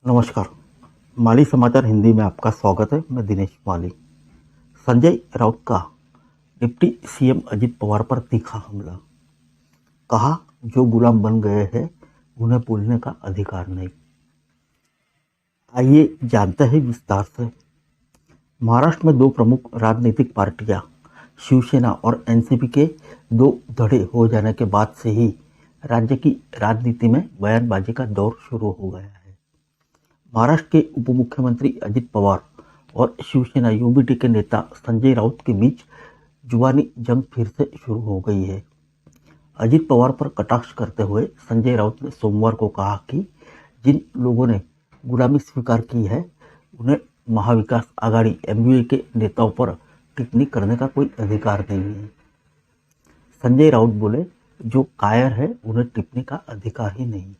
नमस्कार। माली समाचार हिंदी में आपका स्वागत है। मैं दिनेश माली। संजय राउत का डिप्टी सीएम अजित पवार पर तीखा हमला। कहा, जो गुलाम बन गए हैं उन्हें बोलने का अधिकार नहीं। आइए जानते हैं विस्तार से। महाराष्ट्र में दो प्रमुख राजनीतिक पार्टियां शिवसेना और एनसीपी के दो धड़े हो जाने के बाद से ही राज्य की राजनीति में बयानबाजी का दौर शुरू हो गया है। महाराष्ट्र के उप मुख्यमंत्री अजित पवार और शिवसेना यूबीटी के नेता संजय राउत के बीच जुबानी जंग फिर से शुरू हो गई है। अजित पवार पर कटाक्ष करते हुए संजय राउत ने सोमवार को कहा कि जिन लोगों ने गुलामी स्वीकार की है उन्हें महाविकास आघाड़ी एमयूए के नेताओं पर टिप्पणी करने का कोई अधिकार नहीं है। संजय राउत बोले, जो कायर है उन्हें टिप्पणी का अधिकार ही नहीं।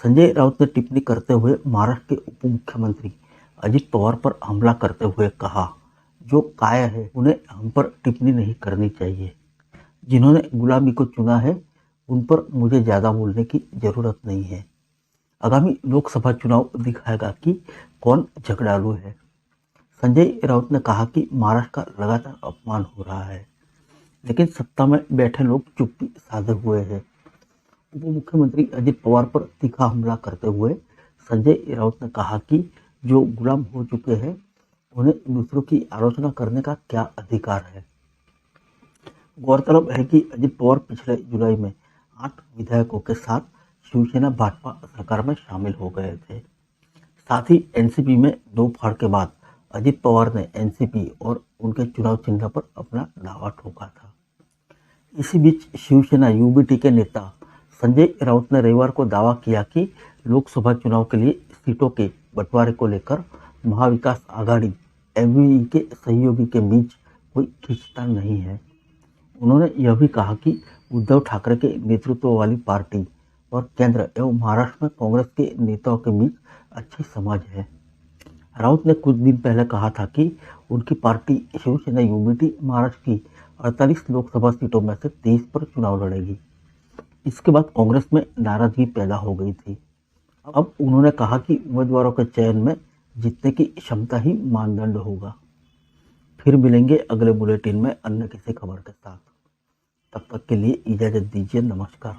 संजय राउत ने टिप्पणी करते हुए महाराष्ट्र के उप मुख्यमंत्री अजित पवार पर हमला करते हुए कहा, जो कायर है उन्हें हम पर टिप्पणी नहीं करनी चाहिए। जिन्होंने गुलामी को चुना है उन पर मुझे ज़्यादा बोलने की जरूरत नहीं है। आगामी लोकसभा चुनाव दिखाएगा कि कौन झगड़ालू है। संजय राउत ने कहा कि महाराष्ट्र का लगातार अपमान हो रहा है, लेकिन सत्ता में बैठे लोग चुप्पी साधे हुए हैं। उप मुख्यमंत्री अजित पवार पर तीखा हमला करते हुए संजय राउत ने कहा कि जो गुलाम हो चुके हैं उन्हें दूसरों की आलोचना करने का क्या अधिकार है। गौरतलब है कि अजित पवार पिछले जुलाई में 8 विधायकों के साथ शिवसेना भाजपा सरकार में शामिल हो गए थे। साथ ही एनसीपी में दो फाड़ के बाद अजित पवार ने एनसीपी और उनके चुनाव चिन्ह पर अपना दावा ठोका था। इसी बीच शिवसेना यूबीटी के नेता संजय राउत ने रविवार को दावा किया कि लोकसभा चुनाव के लिए सीटों के बंटवारे को लेकर महाविकास आघाड़ी एमयूए के सहयोगी के बीच कोई खींचतान नहीं है। उन्होंने यह भी कहा कि उद्धव ठाकरे के नेतृत्व वाली पार्टी और केंद्र एवं महाराष्ट्र में कांग्रेस के नेताओं के बीच अच्छी समझ है। राउत ने कुछ दिन पहले कहा था कि उनकी पार्टी शिवसेना यूबीटी महाराष्ट्र की 48 लोकसभा सीटों में से 23 पर चुनाव लड़ेगी। इसके बाद कांग्रेस में नाराजगी पैदा हो गई थी। अब उन्होंने कहा कि उम्मीदवारों के चयन में जीतने की क्षमता ही मानदंड होगा। फिर मिलेंगे अगले बुलेटिन में अन्य किसी खबर के साथ। तब तक के लिए इजाजत दीजिए। नमस्कार।